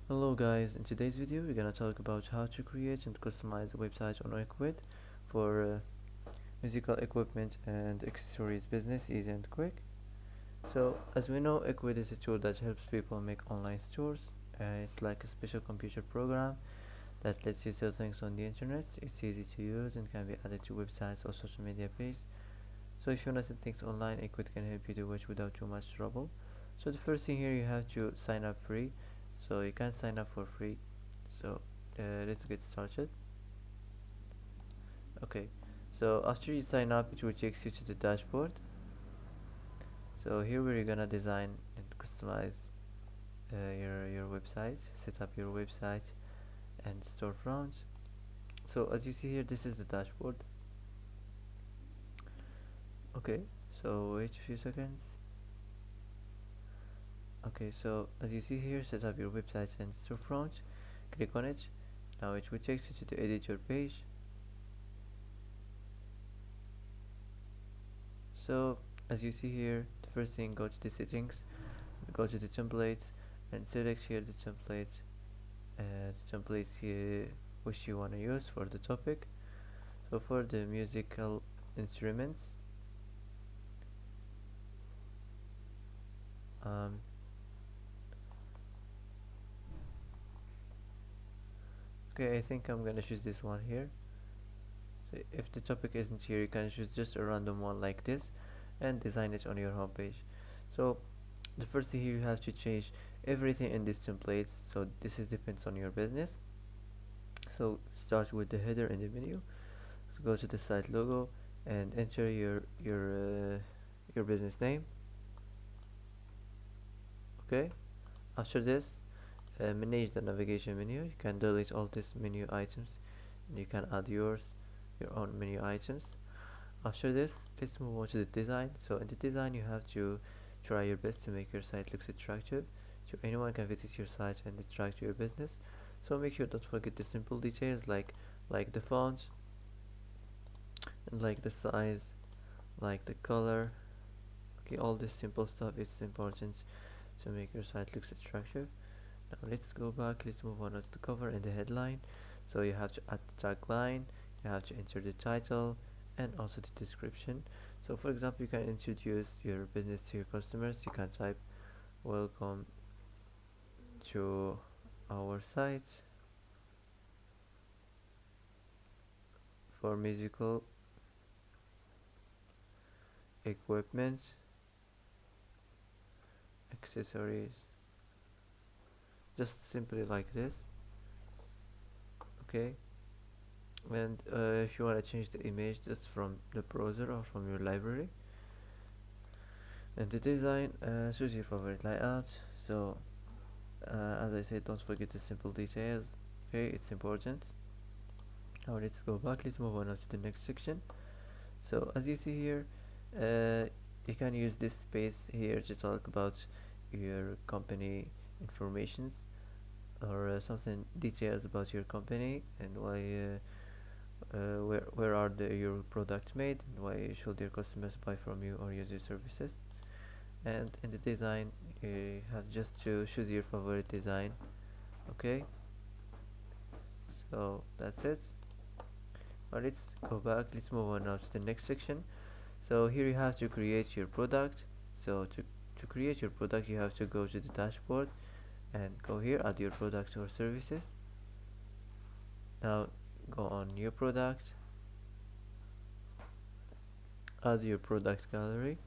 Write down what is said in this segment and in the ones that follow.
Hello guys, in today's video we're gonna talk about how to create and customize a website on Ecwid for musical equipment and accessories business easy and quick. So as we know, Ecwid is a tool that helps people make online stores. It's like a special computer program that lets you sell things on the internet. It's easy to use and can be added to websites or social media pages. So if you want to sell things online, Ecwid can help you do it without too much trouble. So the first thing here, you have to sign up free. So you can sign up for free. So let's get started. Okay, so after you sign up, it will take you to the dashboard. So here we're gonna design and customize your website, set up your website and storefronts. So as you see here, this is the dashboard. Okay, so wait a few seconds. Okay, so as you see here, set up your website and storefront. Click on it. Now it will take you to the editor page. So as you see here, the first thing, go to the settings, go to the templates and select here the templates here which you want to use for the topic. So for the musical instruments, um, okay, I think I'm gonna choose this one here. So if the topic isn't here, you can choose just a random one like this and design it on your home page. So the first thing here, you have to change everything in these templates. So this is depends on your business. So start with the header in the menu. So go to the site logo and enter your business name. Okay, after this, manage the navigation menu. You can delete all these menu items and you can add your own menu items. After this, let's move on to the design. So in the design, you have to try your best to make your site looks attractive so anyone can visit your site and attract your business. So make sure don't forget the simple details like the font and like the size, like the color. Okay, all this simple stuff is important to make your site looks attractive. Now let's go back, let's move on to the cover and the headline. So you have to add the tagline, you have to enter the title and also the description. So for example, you can introduce your business to your customers. You can type welcome to our site for musical equipment, accessories, just simply like this. Okay, and if you want to change the image just from the browser or from your library. And the design, choose your favorite layout. So as I said, don't forget the simple details. Okay, it's important. Now let's go back, let's move on to the next section. So as you see here, you can use this space here to talk about your company informations or something details about your company and why where are your products made and why should your customers buy from you or use your services. And in the design, you have just to choose your favorite design. Okay, so that's it. Now let's go back, let's move on now to the next section. So here you have to create your product. So to create your product, you have to go to the dashboard and go here, add your products or services. Now go on new product, add your product gallery,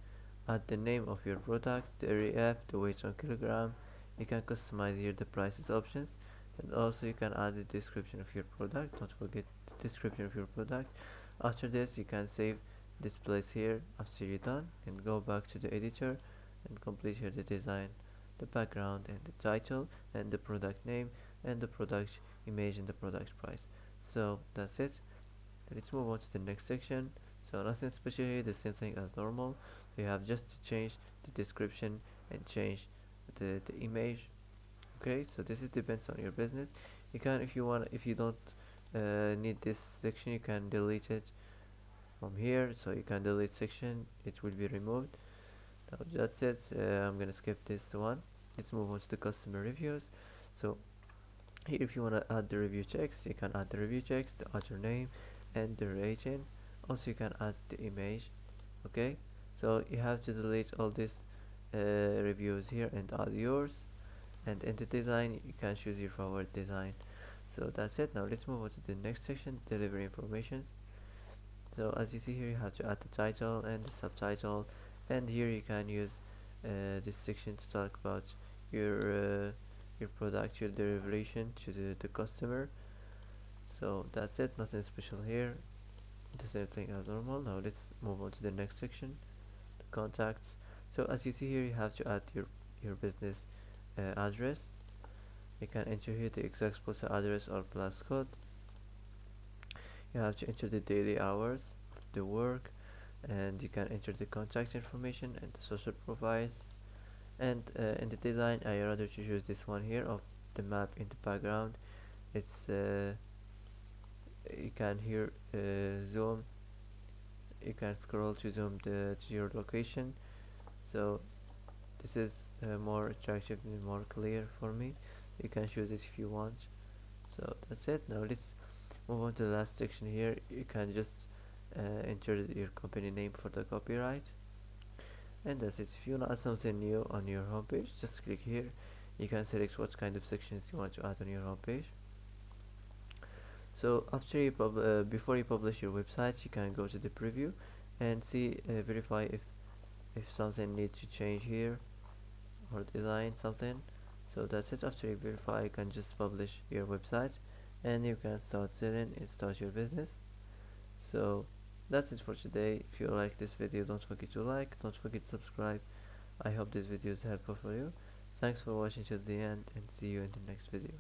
add the name of your product, the ref, the weight on kilogram. You can customize here the prices options, and also you can add the description of your product. Don't forget the description of your product. After this, you can save this place here. After you're done, and go back to the editor and complete here the design, the background and the title and the product name and the product image and the product price. So that's it. Let's move on to the next section. So nothing special here, the same thing as normal. You have just to change the description and change the image. Okay, so this is depends on your business. You can, if you want, if you don't need this section, you can delete it from here. So you can delete section, it will be removed. Now that's it. I'm gonna skip this one. Let's move on to the customer reviews. So Here if you want to add the review checks, you can add the review checks, the author name and the rating. Also you can add the image. Okay, so you have to delete all these reviews here and add yours. And in the design you can choose your favorite design. So that's it. Now let's move on to the next section, delivery information. So as you see here, you have to add the title and the subtitle, and here you can use this section to talk about your product, your derivation to the customer. So that's it, nothing special here, the same thing as normal. Now let's move on to the next section, the contacts. So as you see here, you have to add your business address. You can enter here the exact postal address or plus code. You have to enter the daily hours of the work, and you can enter the contact information and the social profiles. And in the design, I rather to choose this one here of the map in the background. It's you can here zoom, you can scroll to zoom to your location. So this is more attractive and more clear for me. You can choose it if you want. So that's it. Now let's move on to the last section here. You can just enter your company name for the copyright, and that's it. If you want to add something new on your homepage, just click here. You can select what kind of sections you want to add on your homepage. So after you before you publish your website, you can go to the preview and see verify if something needs to change here or design something. So that's it. After you verify, you can just publish your website and you can start selling and start your business. So that's it for today. If you like this video, don't forget to like, don't forget to subscribe. I hope this video is helpful for you. Thanks for watching till the end, and see you in the next video.